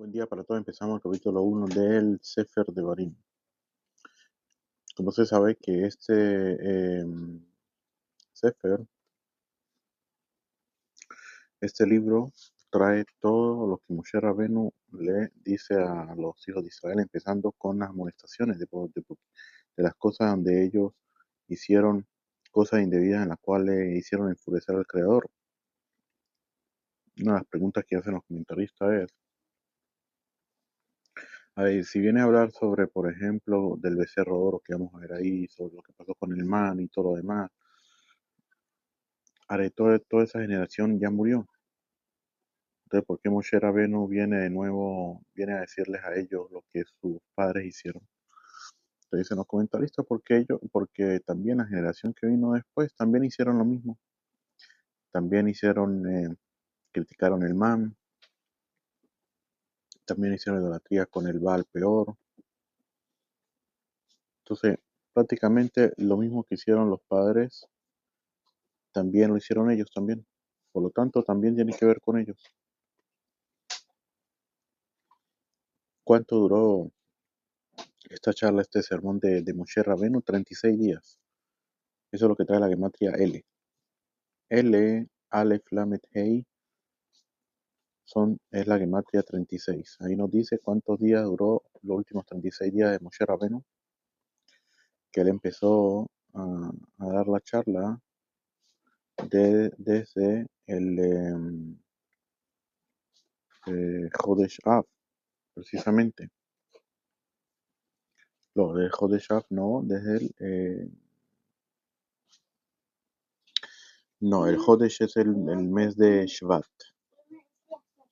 Buen día para todos. Empezamos el capítulo 1 del Sefer de Barim. Como se sabe que Sefer, este libro, trae todo lo que Moshe Rabenu le dice a los hijos de Israel, empezando con las amonestaciones de las cosas donde ellos hicieron cosas indebidas en las cuales hicieron enfurecer al Creador. Una de las preguntas que hacen los comentaristas es, a ver, si viene a hablar sobre, por ejemplo, del becerro de oro que vamos a ver ahí, sobre lo que pasó con el man y todo lo demás, toda esa generación ya murió. Entonces, ¿por qué Moshe Rabenu viene de nuevo, viene a decirles a ellos lo que sus padres hicieron? Entonces dicen los comentaristas, porque también la generación que vino después también hicieron lo mismo. También criticaron el man, también hicieron idolatría con el Baal peor. Entonces, prácticamente lo mismo que hicieron los padres, también lo hicieron ellos también. Por lo tanto, también tiene que ver con ellos. ¿Cuánto duró esta charla, este sermón de Moshe Rabenu? 36 días. Eso es lo que trae la gematria L. L, Aleph, Lamet, Hei, es la gematria 36. Ahí nos dice cuántos días duró los últimos 36 días de Moshe Rabenu, que él empezó a dar la charla desde el Jodesh Av, precisamente. Lo de Jodesh Av no, desde no, el Jodesh es el mes de Shvat.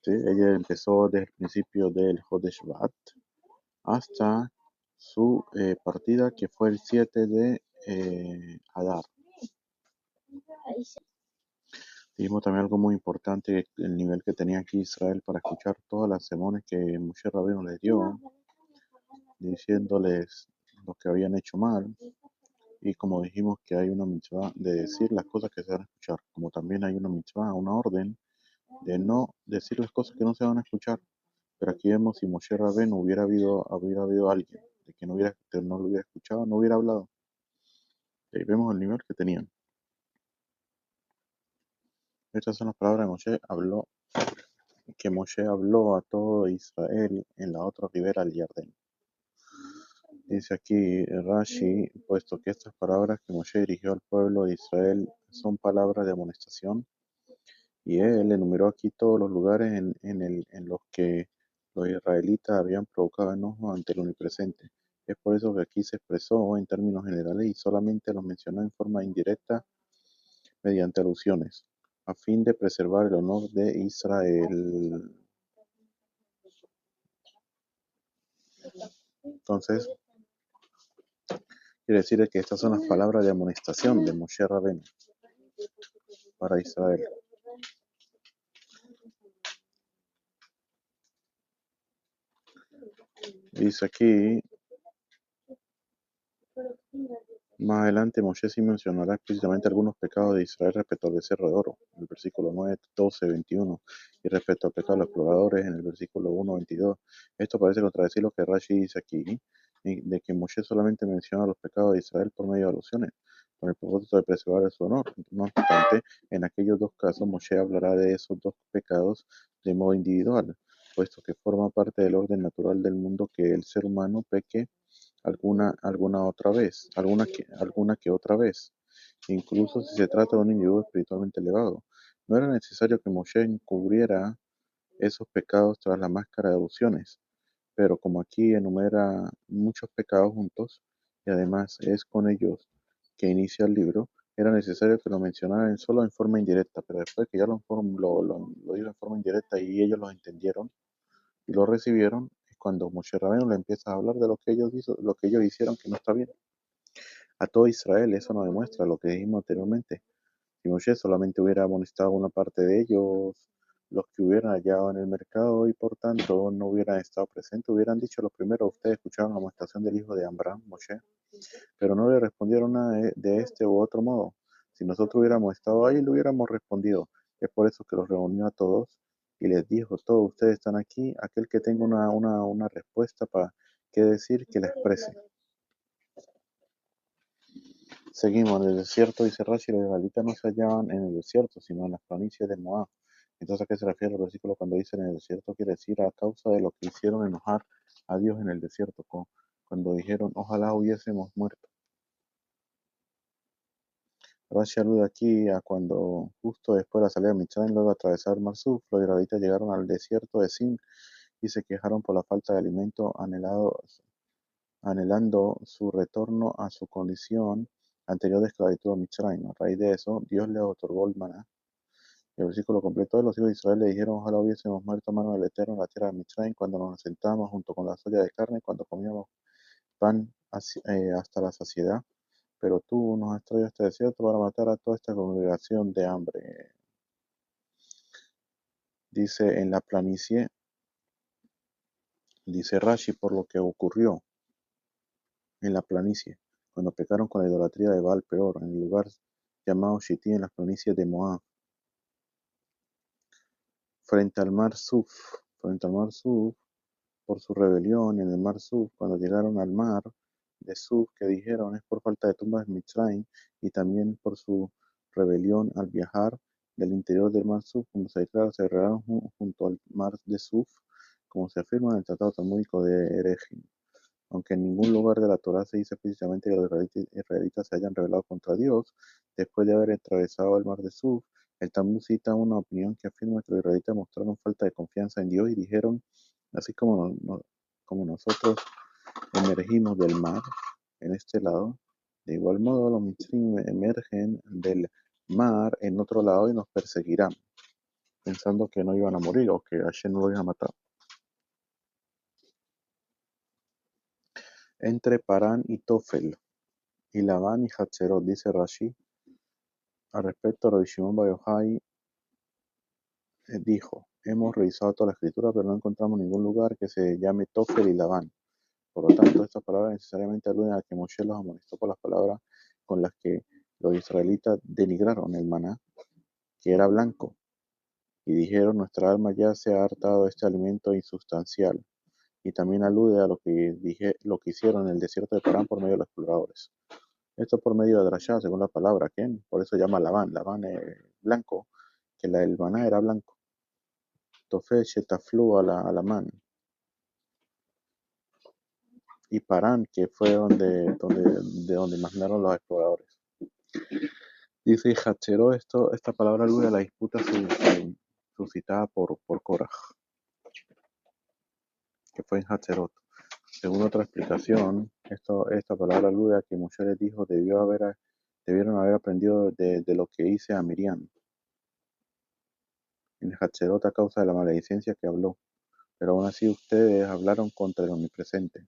¿Sí? Ella empezó desde el principio del Jodesh Shvat hasta su partida, que fue el 7 de Adar. Dijimos también algo muy importante, el nivel que tenía aquí Israel para escuchar todas las sermones que Moshe Rabbeinu les dio, diciéndoles lo que habían hecho mal. Y como dijimos que hay una mitzvah de decir las cosas que se van a escuchar, como también hay una mitzvah, una orden de no decir las cosas que no se van a escuchar. Pero aquí vemos si Moshe Rabbeinu hubiera habido alguien de que no lo hubiera escuchado, no hubiera hablado. Ahí vemos el nivel que tenían. Estas son las palabras que Moshe habló a todo Israel en la otra ribera del Jordán. Dice aquí Rashi, puesto que estas palabras que Moshe dirigió al pueblo de Israel son palabras de amonestación, y él enumeró aquí todos los lugares en los que los israelitas habían provocado enojo ante el omnipresente. Es por eso que aquí se expresó en términos generales y solamente los mencionó en forma indirecta mediante alusiones, a fin de preservar el honor de Israel. Entonces, quiere decir que estas son las palabras de amonestación de Moshe Rabbeinu para Israel. Dice aquí, más adelante Moshe sí mencionará explícitamente algunos pecados de Israel respecto al becerro de oro, en el versículo 9, 12, 21, y respecto al pecado de los exploradores, en el versículo 1, 22. Esto parece contradecir lo que Rashi dice aquí, de que Moshe solamente menciona los pecados de Israel por medio de alusiones, con el propósito de preservar su honor. No obstante, en aquellos dos casos Moshe hablará de esos dos pecados de modo individual, puesto que forma parte del orden natural del mundo que el ser humano peque alguna que otra vez, incluso si se trata de un individuo espiritualmente elevado. No era necesario que Moshe encubriera esos pecados tras la máscara de alusiones, pero como aquí enumera muchos pecados juntos, y además es con ellos que inicia el libro, era necesario que lo mencionara solo en forma indirecta, pero después que ya lo dijo en forma indirecta y ellos lo entendieron y lo recibieron, es cuando Moshe Rabbeinu le empieza a hablar de lo que ellos hicieron que no está bien. A todo Israel eso nos demuestra lo que dijimos anteriormente. Si Moshe solamente hubiera amonestado una parte de ellos, los que hubieran hallado en el mercado y por tanto no hubieran estado presentes, hubieran dicho los primeros, ustedes escucharon la amonestación del hijo de Abraham, Moshe, pero no le respondieron nada de este u otro modo. Si nosotros hubiéramos estado ahí, le hubiéramos respondido. Es por eso que los reunió a todos y les dijo, todos ustedes están aquí, aquel que tenga una respuesta para qué decir, que la exprese. Seguimos, en el desierto, dice Rashi, los israelitas no se hallaban en el desierto, sino en las planicies de Moab. Entonces, ¿a qué se refiere el versículo cuando dice en el desierto? Quiere decir a causa de lo que hicieron enojar a Dios en el desierto, cuando dijeron, ojalá hubiésemos muerto. Rashi alude aquí a cuando, justo después de la salida de Mitzrayim, luego de atravesar el Mar Suf, los israelitas llegaron al desierto de Sin y se quejaron por la falta de alimento, anhelando su retorno a su condición anterior de esclavitud a Mitzrayim. A raíz de eso, Dios les otorgó el maná. El versículo completo de los hijos de Israel le dijeron, ojalá hubiésemos muerto a mano del Eterno en la tierra de Mitzrayim, cuando nos sentábamos junto con la olla de carne, cuando comíamos pan hasta la saciedad. Pero tú nos has traído a este desierto para matar a toda esta congregación de hambre. Dice en la planicie, dice Rashi, por lo que ocurrió en la planicie, cuando pecaron con la idolatría de Baal Peor, en el lugar llamado Shittim, en las planicies de Moab, frente al mar Suf, por su rebelión en el mar Suf, cuando llegaron al mar de Suf, que dijeron es por falta de tumbas en Mitzrayim, y también por su rebelión al viajar del interior del mar Suf, como se declara, se rebelaron junto al mar de Suf, como se afirma en el Tratado Talmúdico de Erejim. Aunque en ningún lugar de la Torá se dice explícitamente que los israelitas se hayan rebelado contra Dios, después de haber atravesado el mar de Suf, el Talmud cita una opinión que afirma que los israelitas mostraron falta de confianza en Dios y dijeron, así como nosotros emergimos del mar en este lado, de igual modo los mitzrim emergen del mar en otro lado y nos perseguirán, pensando que no iban a morir o que Hashem no los iba a matar. Entre Parán y Tofel, y Labán y Hatzerot, dice Rashi, al respecto, Rabbi Shimon bar Yochai dijo, hemos revisado toda la escritura, pero no encontramos ningún lugar que se llame Tofel y Labán. Por lo tanto, estas palabras necesariamente aluden a que Moshe los amonestó por las palabras con las que los israelitas denigraron el maná, que era blanco, y dijeron, nuestra alma ya se ha hartado de este alimento insustancial. Y también alude a lo que hicieron en el desierto de Parán por medio de los exploradores. Esto por medio de Drashá, según la palabra, ¿quién? Por eso llama Labán. Labán es blanco, que el maná era blanco. Tofel Shetaflu a la man. Y Parán, que fue de donde imaginaron los exploradores. Dice Hachero, esta palabra alude a la disputa suscitada por Korah, que fue en Hatzerot. Según otra explicación, esta palabra alude a que Moshe les dijo debieron haber aprendido de lo que hice a Miriam en Hatzerot a causa de la maledicencia que habló, pero aún así ustedes hablaron contra el Omnipresente.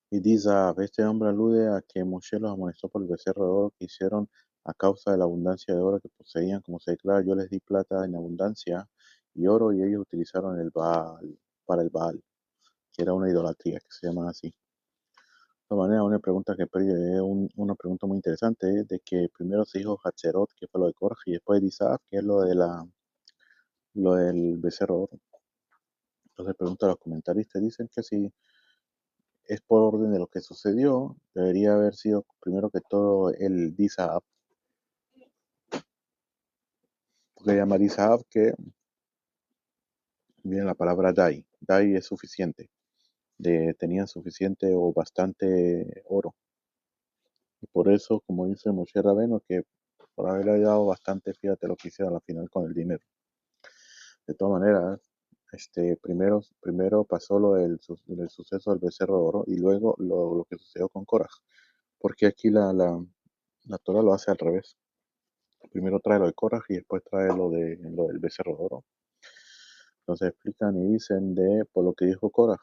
Y dice, este hombre alude a que Moshe los amonestó por el becerro de oro que hicieron a causa de la abundancia de oro que poseían, como se declara, yo les di plata en abundancia y oro, y ellos utilizaron el Baal para el Baal, que era una idolatría, que se llama así. De todas maneras, una pregunta muy interesante, de que primero se dijo Hatzerot, que fue lo de Korah, y después Isaac, que es lo del becerro de oro. Entonces pregunta a los comentaristas, dicen que si es por orden de lo que sucedió, debería haber sido primero que todo el Dizahab, porque llama Dizahab que viene la palabra Dai. Dai es suficiente, tenían suficiente o bastante oro. Y por eso, como dice Moshe Rabeno, que por haberle dado bastante, fíjate lo que hicieron al final con el dinero. De todas maneras, primero pasó del suceso del becerro de oro y luego lo que sucedió con Korah, porque aquí la Torah lo hace al revés. Primero trae lo de Korah y después trae lo del becerro de oro. Entonces explican y dicen por lo que dijo Korah,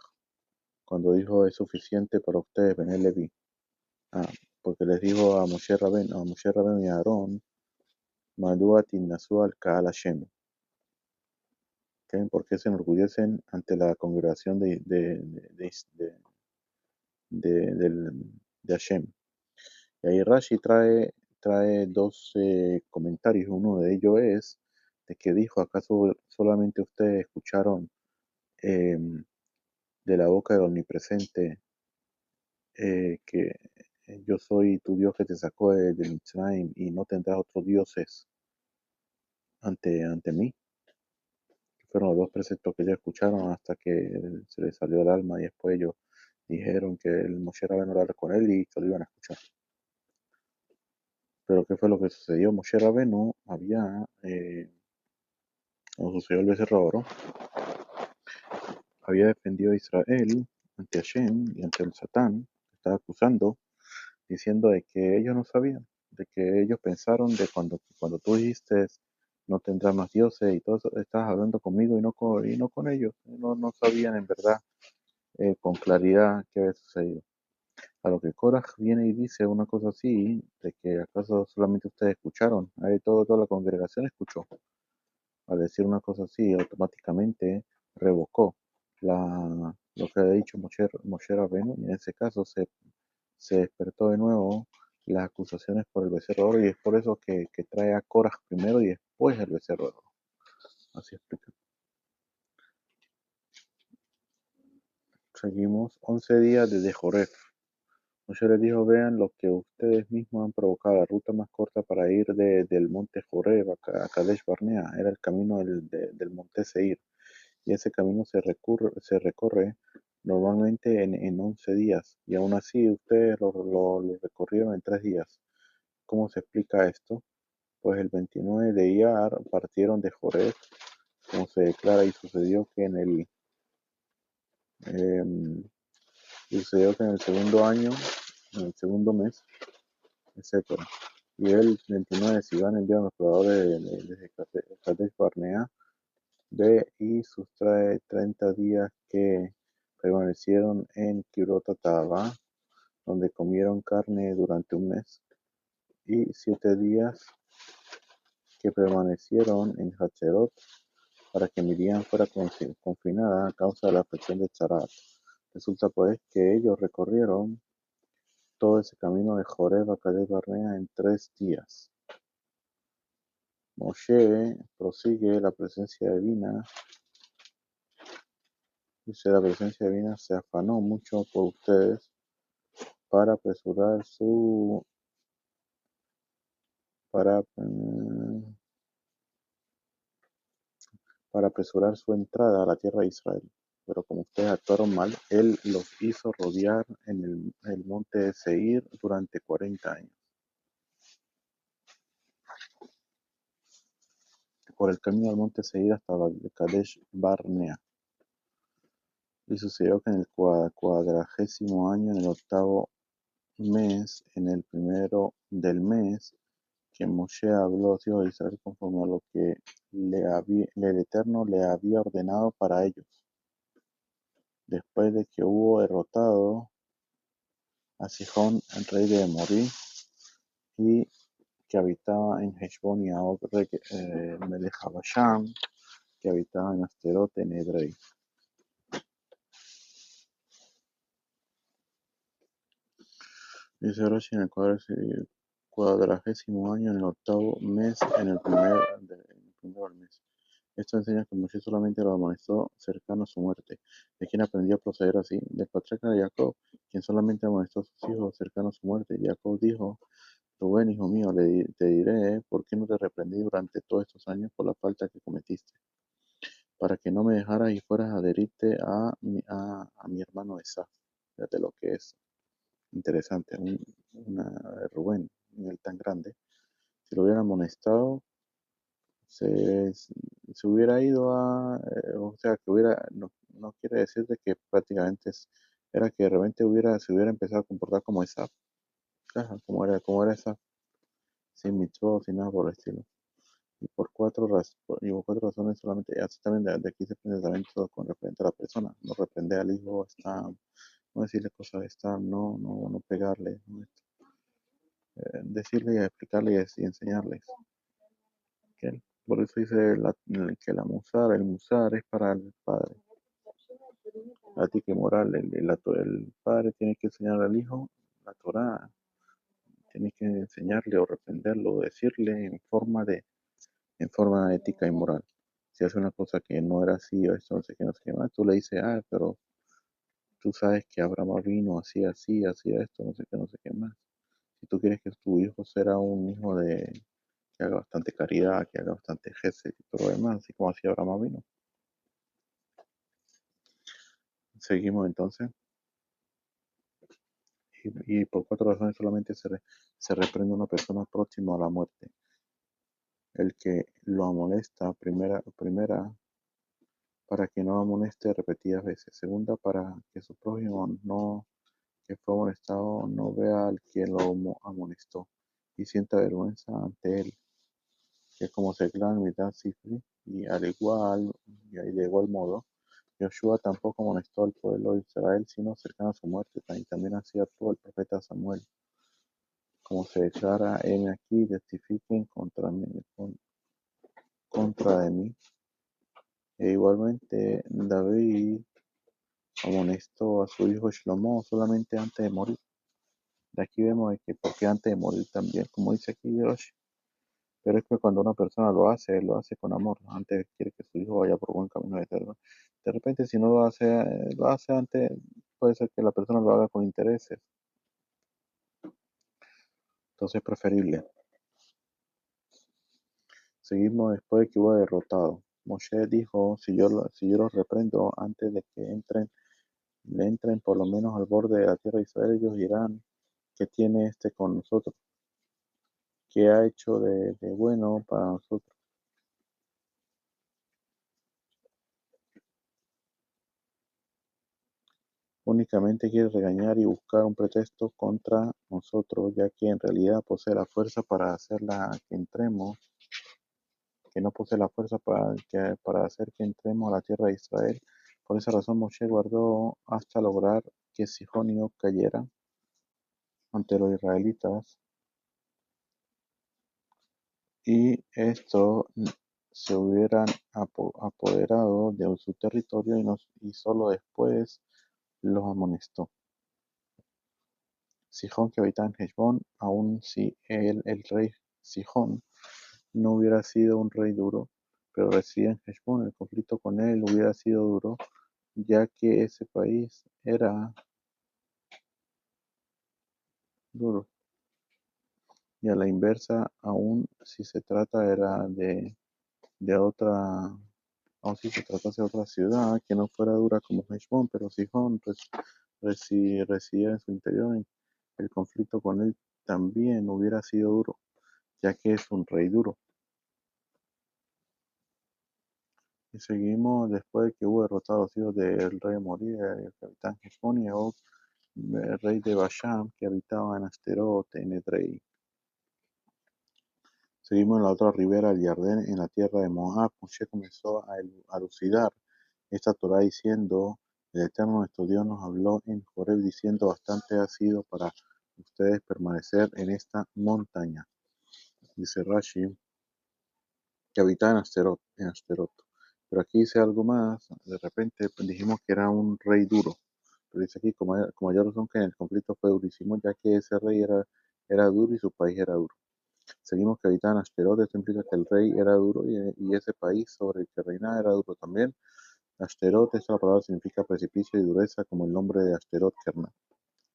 cuando dijo es suficiente para ustedes, Bené Leví. Porque les dijo a Moshe Rabén y a Aarón, Madúa Tinnasu al Kaal Hashem. ¿Por qué se enorgullecen ante la congregación de Hashem? Y ahí Rashi trae trae dos comentarios. Uno de ellos es de que dijo, ¿acaso solamente ustedes escucharon em, de la boca del Omnipresente que yo soy tu Dios que te sacó de Mitzrayim y no tendrás otros dioses ante mí? Fueron los dos preceptos que ellos escucharon hasta que se les salió el alma y después ellos dijeron que el Moshe Rabbeinu hablar con él y que lo iban a escuchar. Pero ¿qué fue lo que sucedió? Moshe Rabbeinu cuando sucedió el becerro de oro, había defendido a Israel ante Hashem y ante el Satán, que estaba acusando, diciendo de que ellos no sabían, de que ellos pensaron de cuando tú dijiste no tendrás más dioses y todo eso, estabas hablando conmigo y no con ellos, no sabían en verdad con claridad qué había sucedido. A lo que Korah viene y dice una cosa así, de que acaso solamente ustedes escucharon, ahí toda la congregación escuchó. Al decir una cosa así, automáticamente revocó lo que había dicho Moshe Rabbeinu, y en ese caso se despertó de nuevo las acusaciones por el becerro de oro, y es por eso que trae a Korah primero y después el becerro de oro. Así explica. Seguimos. 11 días de Joref. Moshe les dijo, vean lo que ustedes mismos han provocado. La ruta más corta para ir del monte Joreb a Kadesh Barnea era el camino del monte Seir. Y ese camino se recorre normalmente en 11 días. Y aún así ustedes lo recorrieron en 3 días. ¿Cómo se explica esto? Pues el 29 de Iyar partieron de Joreb, como se declara, em, y sucedió que en el segundo año, en el segundo mes, etcétera. Y el 29 de Sivan envía a los pobladores de Kadesh Barnea, ve y sustrae 30 días que permanecieron en Kibrot Tava, donde comieron carne durante un mes, y 7 días que permanecieron en Hatzerot, para que Miriam fuera confinada a causa de la aflicción de Charat. Resulta pues que ellos recorrieron todo ese camino de Joreb a Kadesh Barnea en 3 días. Moshe prosigue la presencia divina. Dice, la presencia divina se afanó mucho por ustedes para apresurar para, para apresurar su entrada a la tierra de Israel. Pero como ustedes actuaron mal, él los hizo rodear en el monte de Seir durante 40 años. Por el camino al monte Seir hasta Kadesh Barnea. Y sucedió que en el 40º año, en el 8º mes, en el primero del mes, que Moshe habló a los hijos de Israel conforme a lo que el Eterno le había ordenado para ellos, después de que hubo derrotado a Sihón, el rey de Amorí, y que habitaba en Heshbón, y a Og, Melech Bashán, que habitaba en Asterot, en Edrei. Dice Rashi en el 40º año, en el 8º mes, en el primero del mes. Esto enseña que Moshe solamente lo amonestó cercano a su muerte. ¿De quién aprendió a proceder así? Del patriarca de Jacob, quien solamente amonestó a sus hijos cercano a su muerte. Jacob dijo, Rubén, hijo mío, te diré, ¿por qué no te reprendí durante todos estos años por la falta que cometiste? Para que no me dejaras y fueras a adherirte a mi hermano Esaf. Fíjate lo que es interesante, Rubén, el tan grande. Si lo hubiera amonestado, se hubiera ido o sea, que no quiere decir de que prácticamente era que de repente se hubiera empezado a comportar como esa, ajá, como era esa, sin mitzvot, sin nada por el estilo. Y por 4 razones solamente, así también de aquí se prende también todo con referente a la persona, no reprender al hijo, no decirle cosas de estar, no pegarle, ¿no? Decirle y explicarle y enseñarles. Por eso dice que el musar es para el padre. La ética y moral, el padre tiene que enseñar al hijo la Torá, tienes que enseñarle o reprenderlo o decirle en forma ética y moral. Si hace una cosa que no era así o esto, no sé qué, no sé qué más, tú le dices, pero tú sabes que Abraham vino así, así, hacía esto, no sé qué, no sé qué más. Si tú quieres que tu hijo sea un hijo que haga bastante caridad, que haga bastante gesed y todo lo demás, así como hacía Abraham vino. Seguimos entonces. Y por 4 razones solamente se reprende a una persona próxima a la muerte. El que lo amonesta, primera, para que no amoneste repetidas veces. Segunda, para que su prójimo no, que fue amonestado, no vea al que lo amonestó y sienta vergüenza ante él, que como se declara en mitad Sifri, y de igual modo, Joshua tampoco amonestó al pueblo de Israel, sino cercano a su muerte, y también así actuó el profeta Samuel. Como se declara, en aquí testifiquen contra de mí. E igualmente David amonestó a su hijo Shlomo solamente antes de morir. De aquí vemos de que porque antes de morir también, como dice aquí Hiroshi. Pero es que cuando una persona lo hace con amor. Antes quiere que su hijo vaya por buen camino eterno. De repente, si no lo hace antes, puede ser que la persona lo haga con intereses. Entonces es preferible. Seguimos después de que hubo derrotado. Moshe dijo, si yo los reprendo antes de que le entren por lo menos al borde de la tierra de Israel, ellos dirán, ¿qué tiene este con nosotros? ¿Qué ha hecho de bueno para nosotros? Únicamente quiere regañar y buscar un pretexto contra nosotros, ya que en realidad posee la fuerza para hacerla que entremos, que no posee la fuerza para hacer que entremos a la tierra de Israel. Por esa razón Moshe guardó hasta lograr que Sihón y Og cayeran ante los israelitas, y estos se hubieran apoderado de su territorio y solo después los amonestó. Sihón, que habitaba en Heshbón, aun si el rey Sihón no hubiera sido un rey duro, pero residía en Heshbón, el conflicto con él hubiera sido duro, ya que ese país era duro. Y a la inversa, aun si se trata era de otra, aun si se tratase de otra ciudad que no fuera dura como Heshbón, pero Sihón residía en su interior, el conflicto con él también hubiera sido duro, ya que es un rey duro. Y seguimos después de que hubo derrotado a los hijos del rey Moria, el capitán Heshbón y Og, el rey de Basham, que habitaba en Asteroth, en Edrei. Seguimos en la otra ribera del Jardín, en la tierra de Moab. Moshe comenzó a elucidar esta Torah diciendo, el Eterno nuestro Dios nos habló en Joreb diciendo, bastante ha sido para ustedes permanecer en esta montaña. Dice Rashi, que habitaba en Asteroth. Pero aquí dice algo más, de repente pues, dijimos que era un rey duro, pero dice aquí, como ya razón que en el conflicto fue durísimo, ya que ese rey era duro y su país era duro. Seguimos que habitaba en Asteroth, esto implica que el rey era duro y ese país sobre el que reinaba era duro también. Asteroth, esta palabra significa precipicio y dureza, como el nombre de Asteroth Kerna.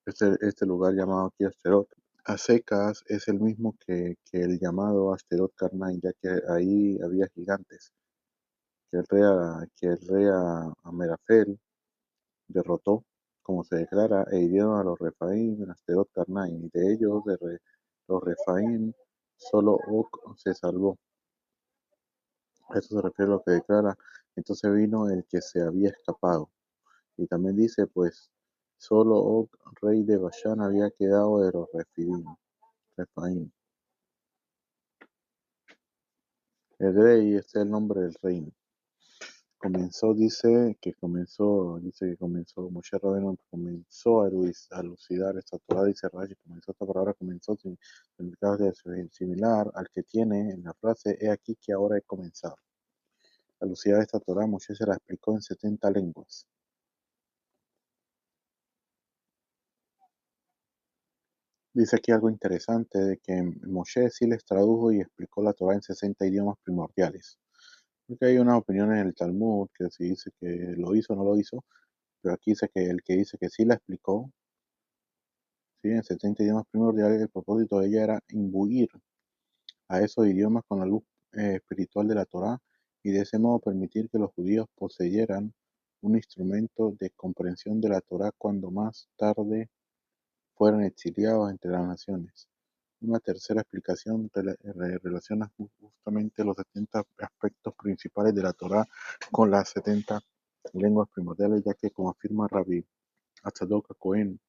Este lugar llamado aquí Asteroth a secas es el mismo que el llamado Asteroth Karnaim, ya que ahí había gigantes que el rey Amerafel derrotó, como se declara, e hirieron a los Refaim en Asteroth Karnaim, y de ellos, los Refaim, solo Og se salvó. A eso se refiere a lo que declara. Entonces vino el que se había escapado. Y también dice, pues, solo Og, rey de Bashan, había quedado de los Refaim. El rey, este es el nombre del reino. Moshe Rabbeinu comenzó a elucidar esta Torah, dice Rashi, comenzó esta palabra, comenzó significado similar al que tiene en la frase, he aquí que ahora he comenzado. A elucidar esta Torah, Moshe se la explicó en 70 lenguas. Dice aquí algo interesante de que Moshe sí les tradujo y explicó la Torah en 60 idiomas primordiales. Porque hay unas opiniones en el Talmud que se dice que lo hizo o no lo hizo, pero aquí dice que el que dice que sí la explicó, ¿sí? En 70 idiomas primordiales, el propósito de ella era imbuir a esos idiomas con la luz espiritual de la Torá y de ese modo permitir que los judíos poseyeran un instrumento de comprensión de la Torá cuando más tarde fueran exiliados entre las naciones. Una tercera explicación relaciona justamente los 70 aspectos principales de la Torá con las 70 lenguas primordiales, ya que como afirma Rabbi Atzadok Cohen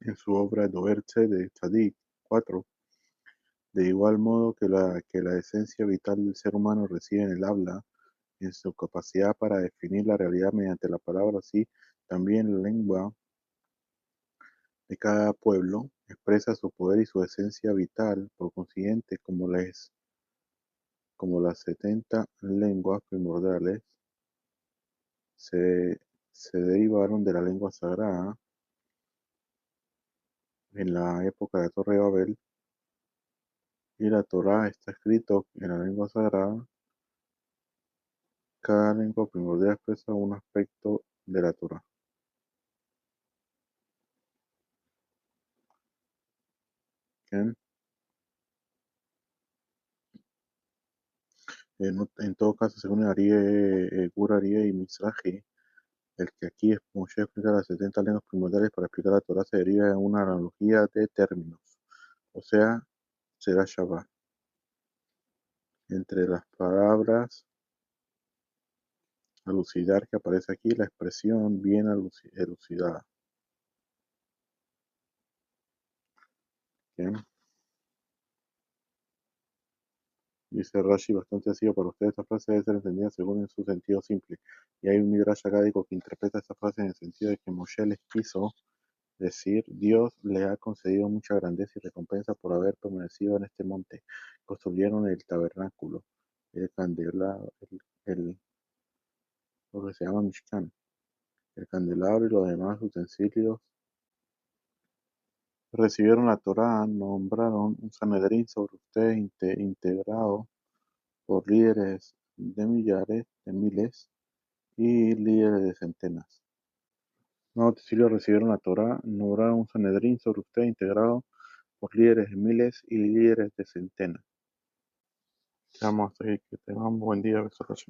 en su obra Dover de Tzadik 4, de igual modo que la esencia vital del ser humano reside en el habla, en su capacidad para definir la realidad mediante la palabra, así también la lengua de cada pueblo expresa su poder y su esencia vital. Por consiguiente, como las 70 lenguas primordiales se, se derivaron de la lengua sagrada en la época de la Torre de Babel, y la Torá está escrito en la lengua sagrada, cada lengua primordial expresa un aspecto de la Torá. ¿Bien? En todo caso, según Gur Aryeh y Mizrahi, el que aquí es Moshe explica las 70 lenguas primordiales para explicar la Torá se deriva de una analogía de términos, o sea, será Shabbat. Entre las palabras elucidar que aparece aquí, la expresión bien elucidada. ¿Bien? Dice Rashi, bastante sencillo para ustedes, esta frase debe ser entendida según en su sentido simple. Y hay un midrash agádico que interpreta esta frase en el sentido de que Moshe les quiso decir, Dios le ha concedido mucha grandeza y recompensa por haber permanecido en este monte. Construyeron el tabernáculo, el candelabro, lo que se llama Mishkan, el candelabro y los demás utensilios. Recibieron la Torá, nombraron un Sanedrín sobre ustedes integrado por líderes de millares, de miles y líderes de centenas. Los utensilios recibieron la Torá, nombraron un Sanedrín sobre ustedes integrado por líderes de miles y líderes de centenas. Vamos a seguir, que tengamos un buen día, besos.